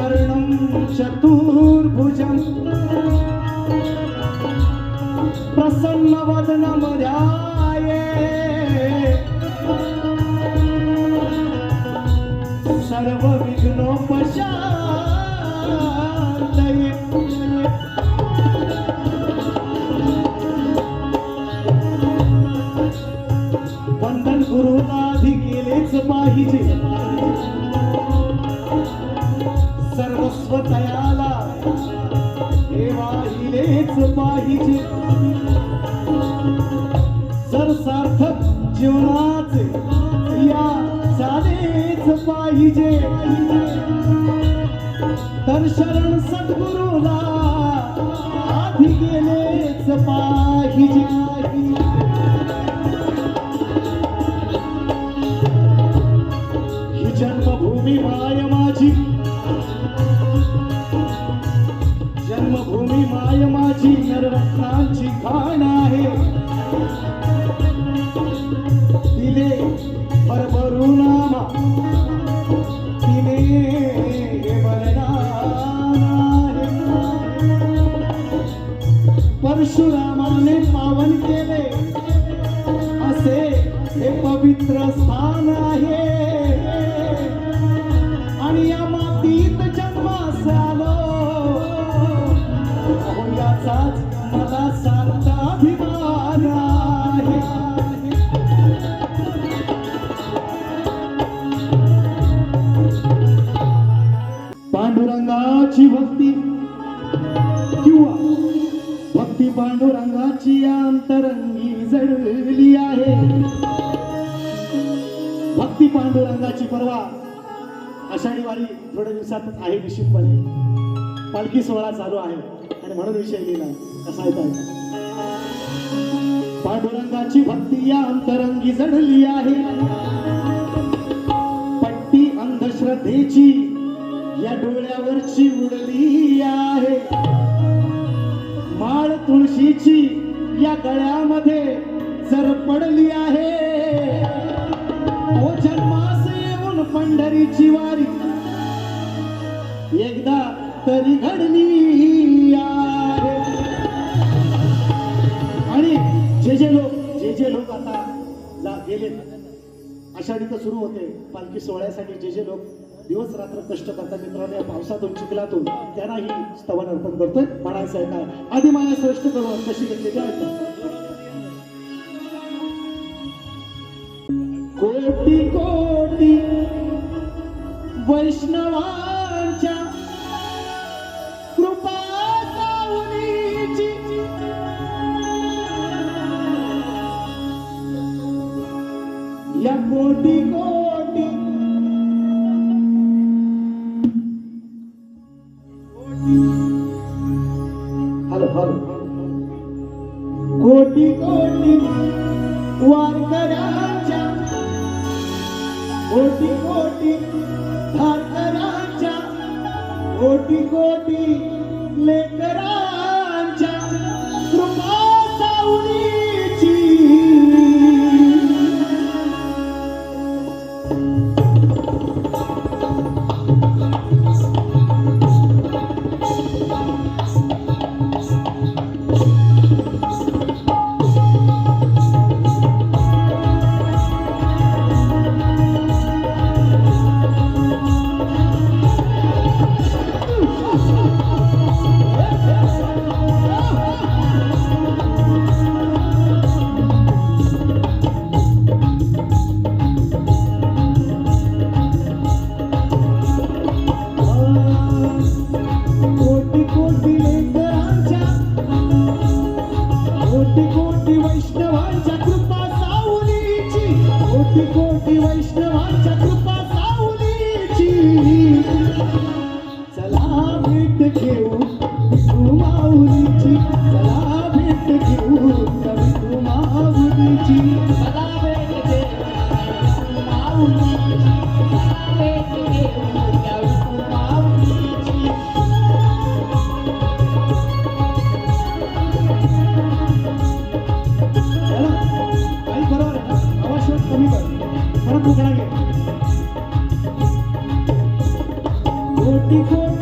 वक्रतुण्डमहाकायं चतुर्भुजं प्रसन्नवदनं ध्यायेत् सर्वविघ्नोपशान्तये। वंदन गुरुला आधी केलेच पाहिजे, सर्वस्व तयाला देवाहिलेच पाहिजे। जर सार्थक जीवनाचे या झालेच पाहिजे, तर शरण सद्गुरुला आधी केलेच पाहिजे। ही जन्मभूमी माय माझी, जन्मभूमी माय माझी नररत्नांची खाण आहे। दिले भरभरून नामा तिने वरदान आहे। परशुरामाने पावन केले असे हे पवित्र स्थान आहे, आणि या मातीत जन्मास आलो याचाच मला सार्थ अभिमान आहे। पांडुरंगाची भक्ती किंवा भक्ती पांडुरंगाची अंतरंगी जडली आहे। भक्ती पांडुरंगाची परवा आषाढी वारी थोड्या दिवसातच आहे निश्चितपणे। पालखी सोहळा चालू आहे आणि म्हणून विषय लिहिला कसा येतो। पांडुरंगाची भक्ती या अंतरंगी जडली आहे, पट्टी अंधश्रद्धेची या डोळ्यावरची उडली आहे। माळ तुळशीची या गळ्यामध्ये जर पडली आहे, ओ जन्मास येऊन पंढरीची वारी एकदा तरी घडली आहे। आणि जे जे लोक आता गेले, आषाढी तर सुरू होते, पालखी सोहळ्यासाठी जे लोक दिवस रात्र कष्ट करतात मित्रांनो, या पावसातून चिखलातून त्यांना ही स्तवन अर्पण करतोय। म्हणायचं आहे काय, आधी माया श्रेष्ठ करून कशी घेतली आहे। कोटी कोटी वैष्णवांच्या कृपा सावलीची, या कोटी कोटी कोटी कोटी वारकऱ्यांच्या, कोटी कोटी धारकऱ्यांच्या, कोटी कोटी लेकरांच्या कृपा सावलीची, कोटी कोटी वैष्णवांच्या कृपा सावलीची, चला भेट घेऊ विठू माऊलीची, चला भेट घेऊ विठू माऊलीची, चला भेट घेऊ माऊलीची, चला भेट घेऊ विठू माऊलीची।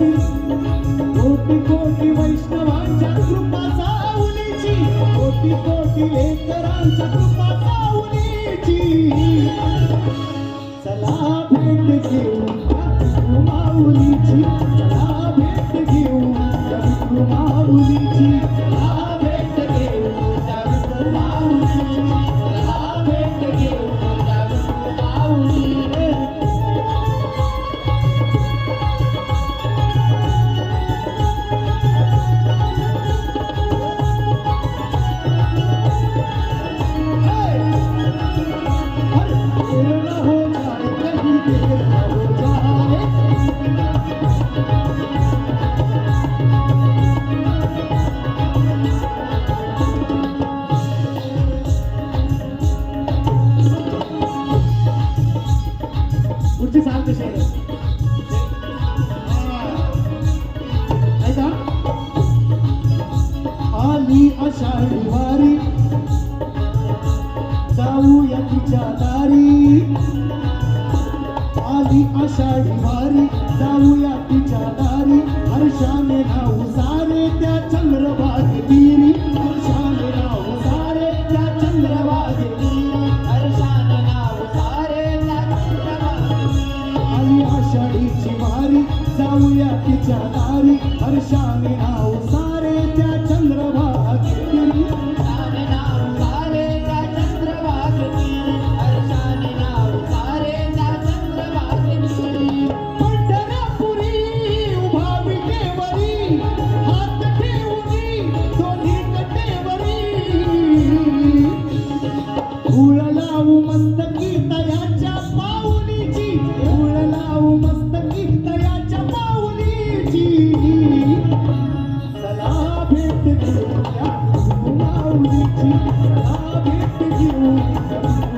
कोटी कोटी कोटी वैष्णवांच्या कृपा सावलीची कोटी कोटी लेकरांच्या कृपा सावलीची चला भेट घेऊ माऊलीची चला भेट घेऊ माऊलीची चला भेट घेऊ माऊलीची चला भेट घेऊ माऊली पुढची चाल कशी आहे ऐका आली आषाढी वारी जाऊया तिच्या दारी आली आषाढी वारी जाऊया तिच्या दारी हर्षाने नाव सारे त्या चंद्रभागे तीरी हर्षाने नाव सारे त्या चंद्रभागे तीरी हर्षाने नाव सारे त्या चंद्रभागे आली आषाढीची वारी जाऊया तिच्या दारी हर्षाने नाव सारे त्या चंद्रभागे तीरी हर्षाने नाव सारे त्या चंद्रभागे तीरी हर्षाने नाव सारे त्या चंद्रभागे तीरी पंढरपुरी उभा विटेवरी हात ठेवूनी दोन्ही कटेवरी धूळ लावू मस्तकी तयाच्या पाऊलीची धूळ लावू मस्तकी तयाच्या पाऊलीची चला भेट घेऊया माऊलीची चला भेट घेऊ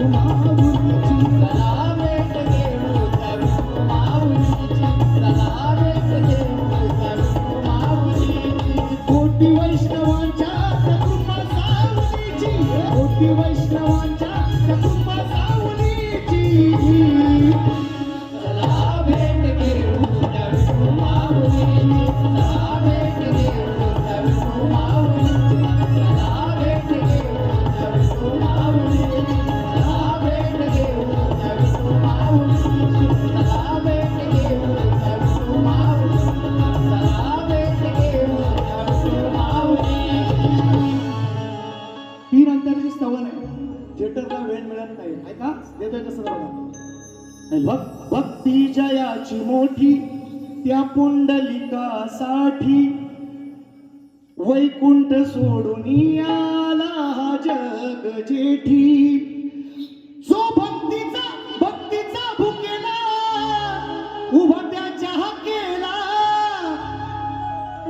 माऊलीची चला भेट घेऊ माऊलीची चला भेट घेऊ माऊलीची कोटी वैष्णवांच्या कृपा सावलीची कोटी वैष्णवांच्या कृपा सावलीची चला भेट घेऊ माऊलीची चला भेट घेऊ माऊलीची चला भेट घेऊ माऊलीची चला भेट घेऊ माऊलीची चला भेट घेऊ माऊलीची चला भेट घेऊ माऊलीची तीन अंतराची स्तवन आहे थिएटरला वेळ मिळत नाही ऐका देतोय कसं बघा भक्ती जयाची मोठी त्या पुंडलिकासाठी वैकुंठ सोडून आला हा जग जेठी जो भक्तीचा भुकेला उभा त्याच्या हाकेला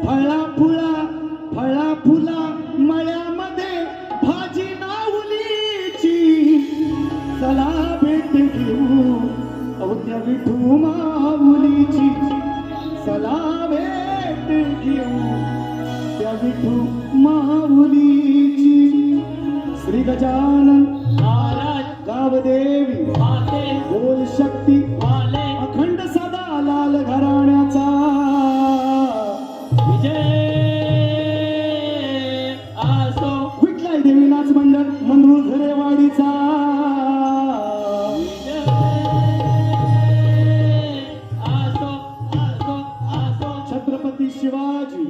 फळा फुला मळ्यामध्ये भाजी नावलीची चला भेट घेऊ त्या विठू माऊलीची चला भेट घेऊ त्या विठू माऊलीची श्री गजानन महाराज गावदेवी माते बोल शक्ती आले अखंड सदा लाल घराण्याचा विजय असो विठलाई देवी नाच मंडळ मंदरूळ झरेवाडीचा छत्रपती शिवाजी